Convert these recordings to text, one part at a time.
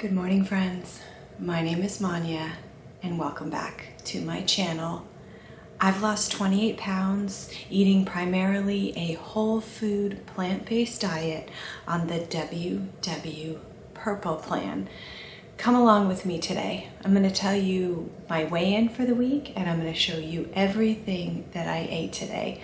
Good morning, friends. My name is Manya and welcome back to my channel. I've lost 28 pounds eating primarily a whole food plant-based diet on the WW Purple plan. Come along with me today. I'm going to tell you my weigh-in for the week and I'm going to show you everything that I ate today.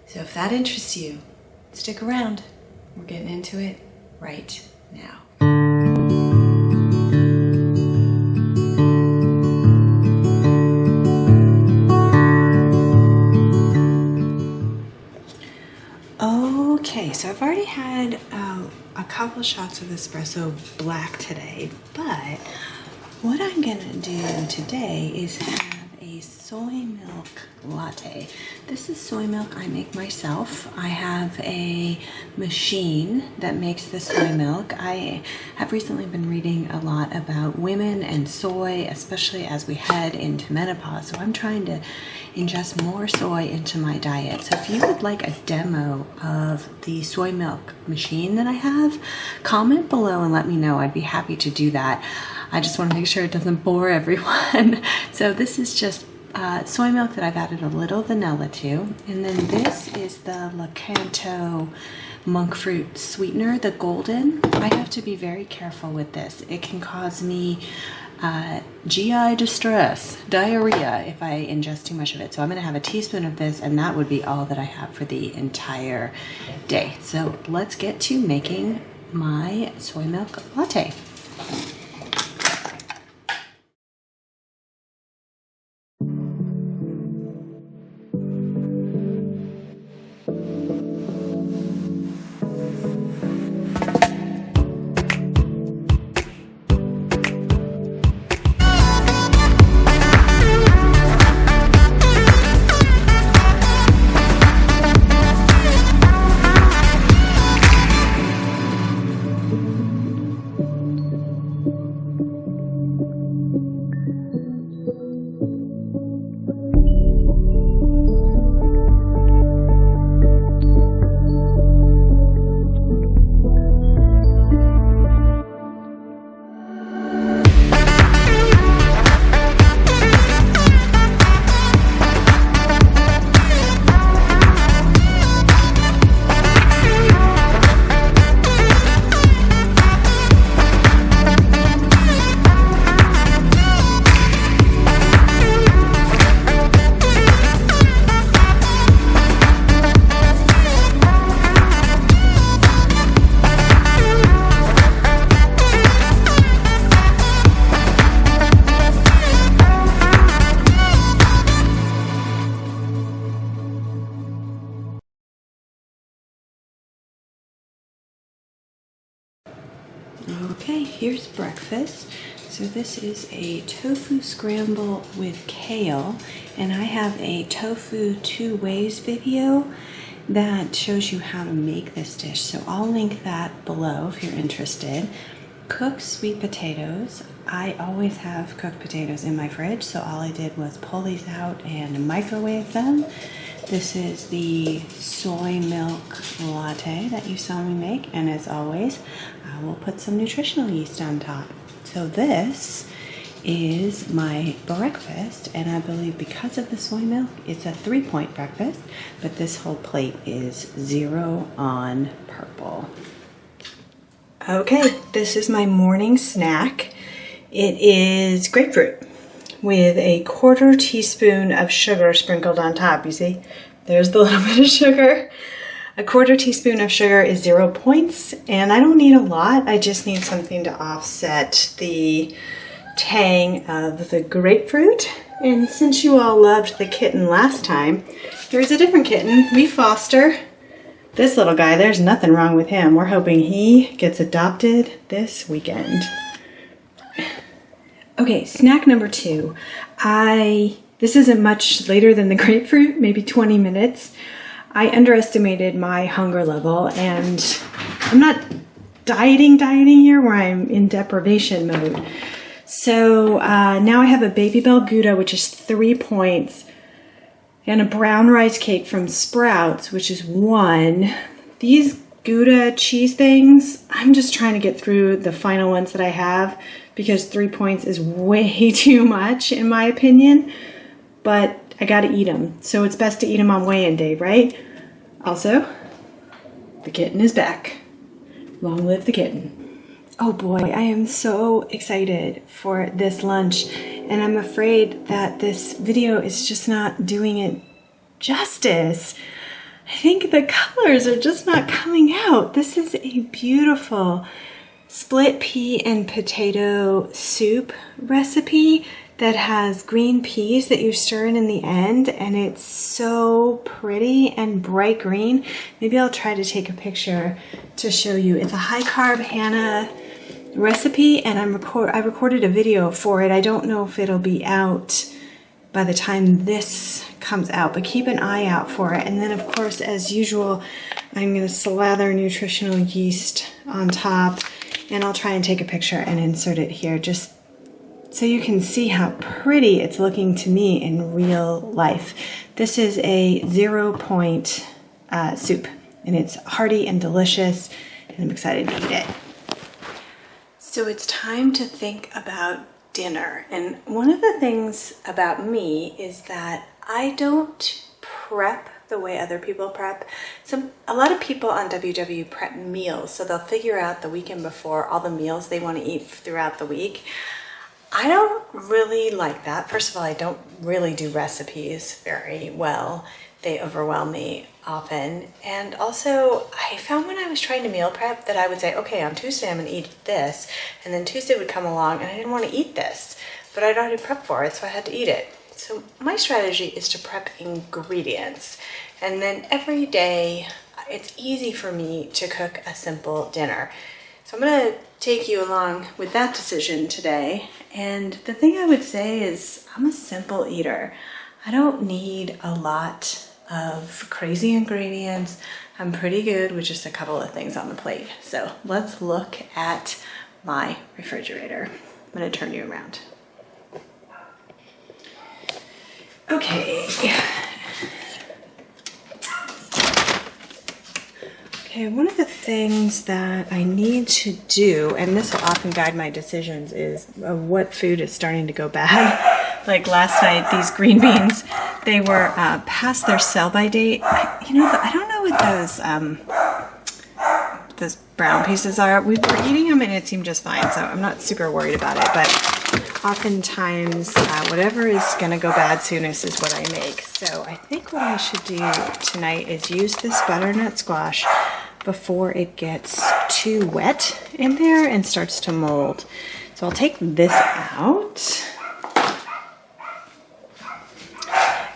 So if that interests you, stick around. We're getting into it right now. Okay, so I've already had a couple shots of espresso black today, but what I'm gonna do today is have a soy milk latte. This is soy milk I make myself. I have a machine that makes the soy milk. I have recently been reading a lot about women and soy, especially as we head into menopause. So I'm trying to ingest more soy into my diet. So if you would like a demo of the soy milk machine that I have, comment below and let me know. I'd be happy to do that. I just want to make sure it doesn't bore everyone. So this is just soy milk that I've added a little vanilla to. And then this is the Latte monk fruit sweetener, the golden. I have to be very careful with this. It can cause me GI distress, diarrhea, if I ingest too much of it. So I'm going to have a teaspoon of this and that would be all that I have for the entire day. So let's get to making my soy milk latte. Okay, here's breakfast. So this is a tofu scramble with kale, and I have a tofu 2 ways video that shows you how to make this dish. So I'll link that below if you're interested. Cooked sweet potatoes. I always have cooked potatoes in my fridge, so all I did was pull these out and microwave them. This is the soy milk latte that you saw me make, and as always, I will put some nutritional yeast on top. So this is my breakfast, and I believe because of the soy milk, it's a 3-point breakfast, but this whole plate is 0 on purple. Okay, this is my morning snack. It is grapefruit with a 1/4 teaspoon of sugar sprinkled on top. You see, there's the little bit of sugar. A 1/4 teaspoon of sugar is 0 points, and I don't need a lot. I just need something to offset the tang of the grapefruit. And since you all loved the kitten last time, here's a different kitten. We foster this little guy. There's nothing wrong with him. We're hoping he gets adopted this weekend. Okay, snack number 2. This isn't much later than the grapefruit, maybe 20 minutes. I underestimated my hunger level, and I'm not dieting here where I'm in deprivation mode. So now I have a Baby Bell Gouda, which is 3 points, and a brown rice cake from Sprouts, which is 1. These Gouda cheese things. I'm just trying to get through the final ones that I have because 3 points is way too much in my opinion, but I gotta eat them. So it's best to eat them on weigh-in day, right? Also, the kitten is back. Long live the kitten. Oh boy, I am so excited for this lunch, and I'm afraid that this video is just not doing it justice. I think the colors are just not coming out. This is a beautiful split pea and potato soup recipe that has green peas that you stir in the end, and it's so pretty and bright green. Maybe I'll try to take a picture to show you. It's a high carb Hannah recipe, and I recorded a video for it. I don't know if it'll be out by the time this comes out, but keep an eye out for it. And then of course, as usual, I'm gonna slather nutritional yeast on top, and I'll try and take a picture and insert it here just so you can see how pretty it's looking to me in real life. This is a 0 point soup, and it's hearty and delicious, and I'm excited to eat it. So it's time to think about dinner. And one of the things about me is that I don't prep the way other people prep. A lot of people on WW prep meals, so they'll figure out the weekend before all the meals they want to eat throughout the week. I don't really like that. First of all, I don't really do recipes very well. They overwhelm me often. And also, I found when I was trying to meal prep that I would say, okay, on Tuesday I'm gonna eat this, and then Tuesday would come along and I didn't want to eat this, but I'd already prepped for it, so I had to eat it. So my strategy is to prep ingredients, and then every day it's easy for me to cook a simple dinner. So I'm gonna take you along with that decision today. And the thing I would say is I'm a simple eater. I don't need a lot of crazy ingredients. I'm pretty good with just a couple of things on the plate. So let's look at my refrigerator. I'm gonna turn you around. Okay. Okay, one of the things that I need to do, and this will often guide my decisions, is what food is starting to go bad. Like last night, these green beans, they were past their sell-by date. I don't know what those brown pieces are. We were eating them and it seemed just fine, so I'm not super worried about it. But oftentimes, whatever is gonna go bad soonest is what I make. So I think what I should do tonight is use this butternut squash before it gets too wet in there and starts to mold. So I'll take this out.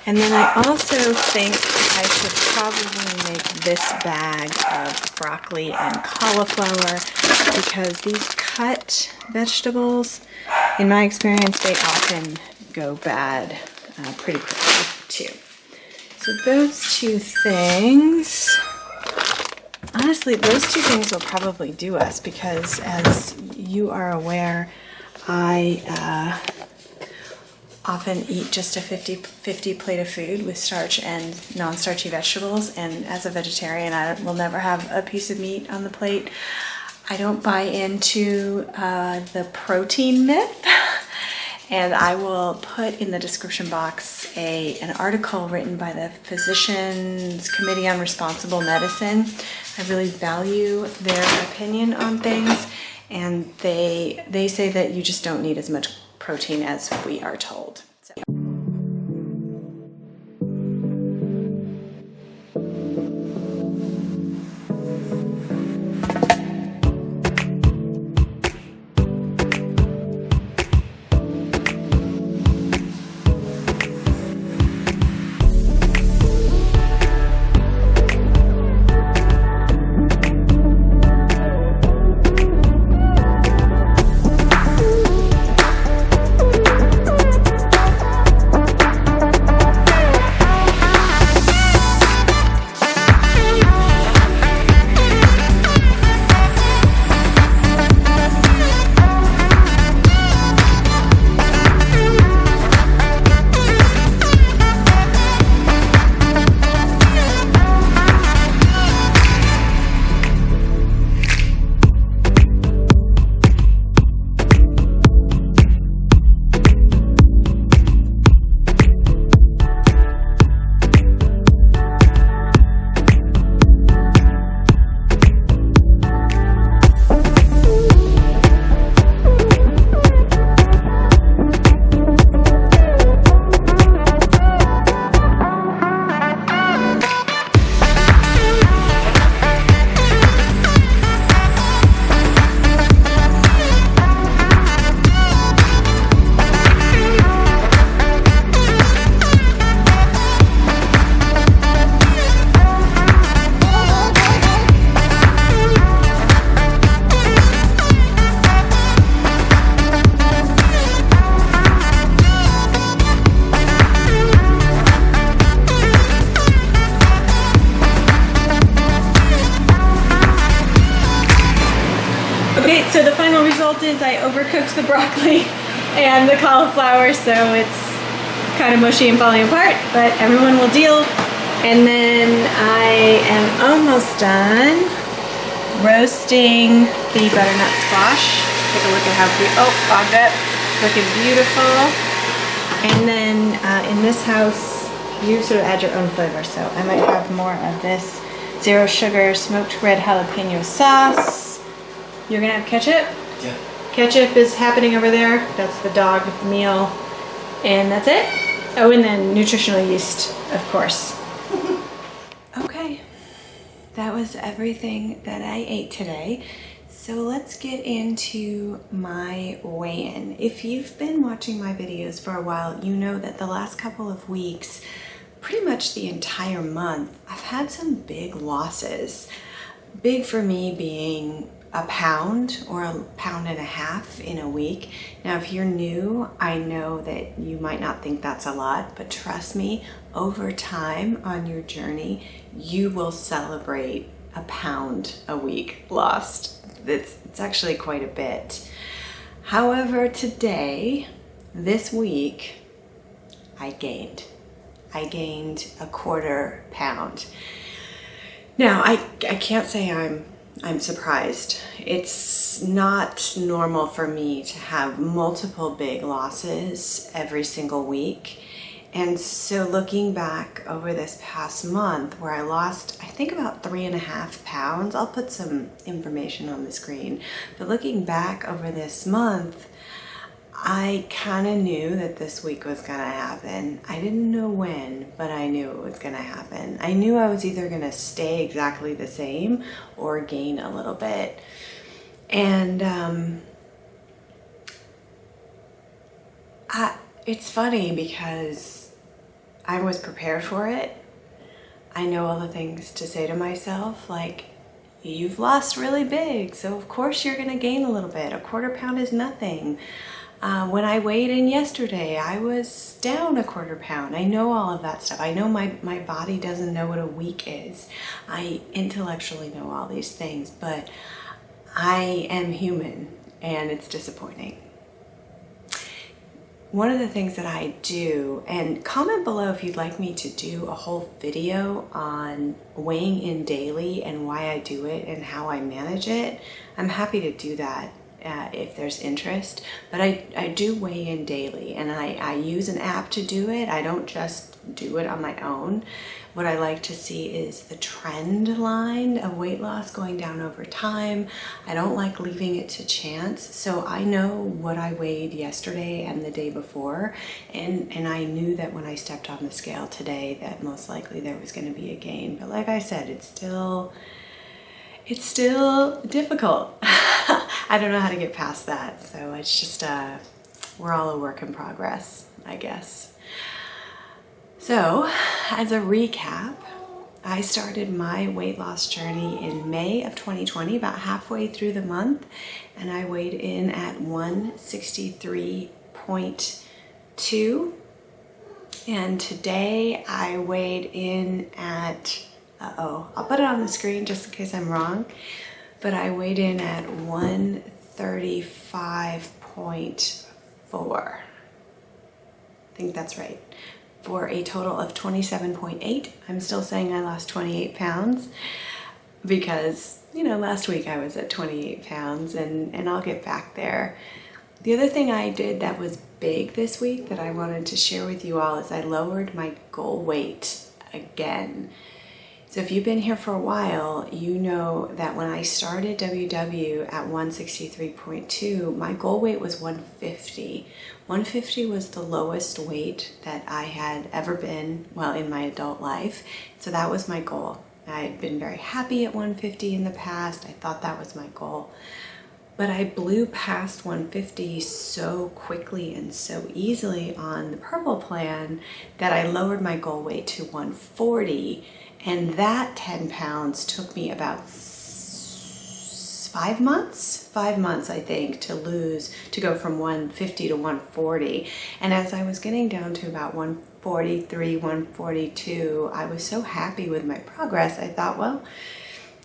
And then I also think I should probably make this bag of broccoli and cauliflower, because these cut vegetables, in my experience, they often go bad pretty quickly too. So those two things, honestly, those two things will probably do us, because as you are aware, I often eat just a 50-50 plate of food with starch and non-starchy vegetables, and as a vegetarian I will never have a piece of meat on the plate. I don't buy into the protein myth, and I will put in the description box an article written by the Physicians Committee on Responsible Medicine. I really value their opinion on things, and they say that you just don't need as much protein as we are told. So. Okay, so the final result is I overcooked the broccoli and the cauliflower, so it's kind of mushy and falling apart, but everyone will deal. And then I am almost done roasting the butternut squash. Take a look at how fogged up. It's looking beautiful. And then in this house, you sort of add your own flavor. So I might have more of this zero sugar smoked red jalapeno sauce. You're gonna have ketchup? Yeah. Ketchup is happening over there. That's the dog meal. And that's it. Oh, and then nutritional yeast, of course. Okay, that was everything that I ate today. So let's get into my weigh-in. If you've been watching my videos for a while, you know that the last couple of weeks, pretty much the entire month, I've had some big losses. Big for me being a pound or a pound and a half in a week. Now, if you're new, I know that you might not think that's a lot, but trust me, over time on your journey, you will celebrate a pound a week lost. It's actually quite a bit. However, today, this week, I gained a quarter pound. Now, I can't say I'm surprised. It's not normal for me to have multiple big losses every single week. And so looking back over this past month where I lost, I think about 3.5 pounds, I'll put some information on the screen, but looking back over this month, I kind of knew that this week was going to happen. I didn't know when, but I knew it was going to happen. I knew I was either going to stay exactly the same or gain a little bit. And it's funny because I was prepared for it. I know all the things to say to myself, like, you've lost really big, so of course you're going to gain a little bit. A quarter pound is nothing. When I weighed in yesterday, I was down a quarter pound. I know all of that stuff. I know my body doesn't know what a week is. I intellectually know all these things, but I am human and it's disappointing. One of the things that I do, and comment below if you'd like me to do a whole video on weighing in daily and why I do it and how I manage it. I'm happy to do that. If there's interest, but I do weigh in daily, and I use an app to do it. I don't just do it on my own. What I like to see is the trend line of weight loss going down over time. I don't like leaving it to chance, so I know what I weighed yesterday and the day before, and I knew that when I stepped on the scale today that most likely there was going to be a gain. But like I said, it's still difficult. I don't know how to get past that. So it's just, we're all a work in progress, I guess. So as a recap, I started my weight loss journey in May of 2020, about halfway through the month, and I weighed in at 163.2. And today I weighed in at, I'll put it on the screen just in case I'm wrong, but I weighed in at 135.4. I think that's right. For a total of 27.8. I'm still saying I lost 28 pounds because, you know, last week I was at 28 pounds and I'll get back there. The other thing I did that was big this week that I wanted to share with you all is I lowered my goal weight again. So if you've been here for a while, you know that when I started WW at 163.2, my goal weight was 150. 150 was the lowest weight that I had ever been, well, in my adult life. So that was my goal. I had been very happy at 150 in the past. I thought that was my goal. But I blew past 150 so quickly and so easily on the purple plan that I lowered my goal weight to 140. And that 10 pounds took me about 5 months, I think, to go from 150 to 140. And as I was getting down to about 143, 142, I was so happy with my progress. I thought, well,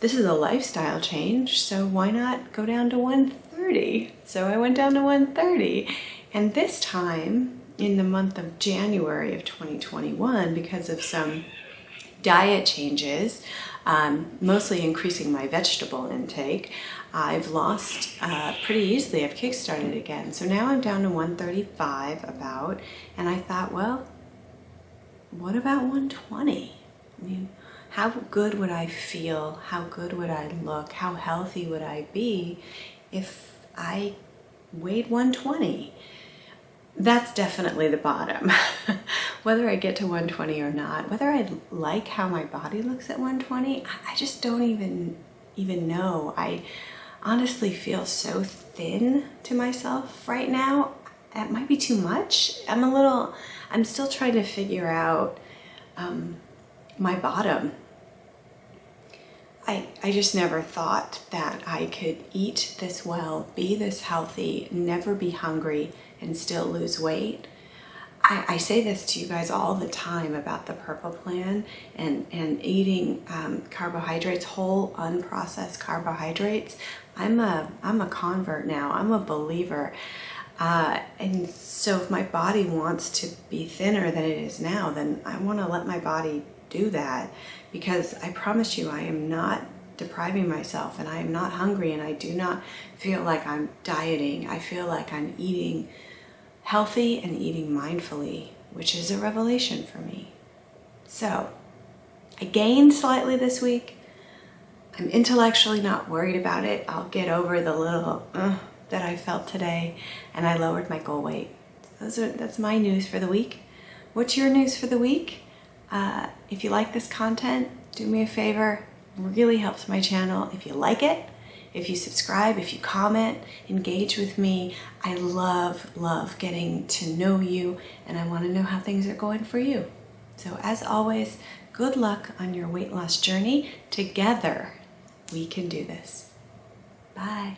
this is a lifestyle change, so why not go down to 130? So I went down to 130. And this time, in the month of January of 2021, because of some diet changes, mostly increasing my vegetable intake, I've lost pretty easily. I've kickstarted again. So now I'm down to 135 about, and I thought, well, what about 120? I mean, how good would I feel? How good would I look? How healthy would I be if I weighed 120? That's definitely the bottom. Whether I get to 120 or not, whether I like how my body looks at 120, I just don't even know. I honestly feel so thin to myself right now. It might be too much. I'm still trying to figure out my bottom. I just never thought that I could eat this well, be this healthy, never be hungry, and still lose weight. I say this to you guys all the time about the Purple Plan and eating carbohydrates, whole unprocessed carbohydrates. I'm a convert now. I'm a believer. And so if my body wants to be thinner than it is now, then I want to let my body do that, because I promise you I am not depriving myself, and I am not hungry, and I do not feel like I'm dieting. I feel like I'm eating healthy and eating mindfully, which is a revelation for me. So I gained slightly this week. I'm intellectually not worried about it. I'll get over the little that I felt today, and I lowered my goal weight. That's my news for the week. What's your news for the week? If you like this content, do me a favor. It really helps my channel. If you like it, if you subscribe, if you comment, engage with me. I love getting to know you, and I want to know how things are going for you. So as always, good luck on your weight loss journey. Together, we can do this. Bye.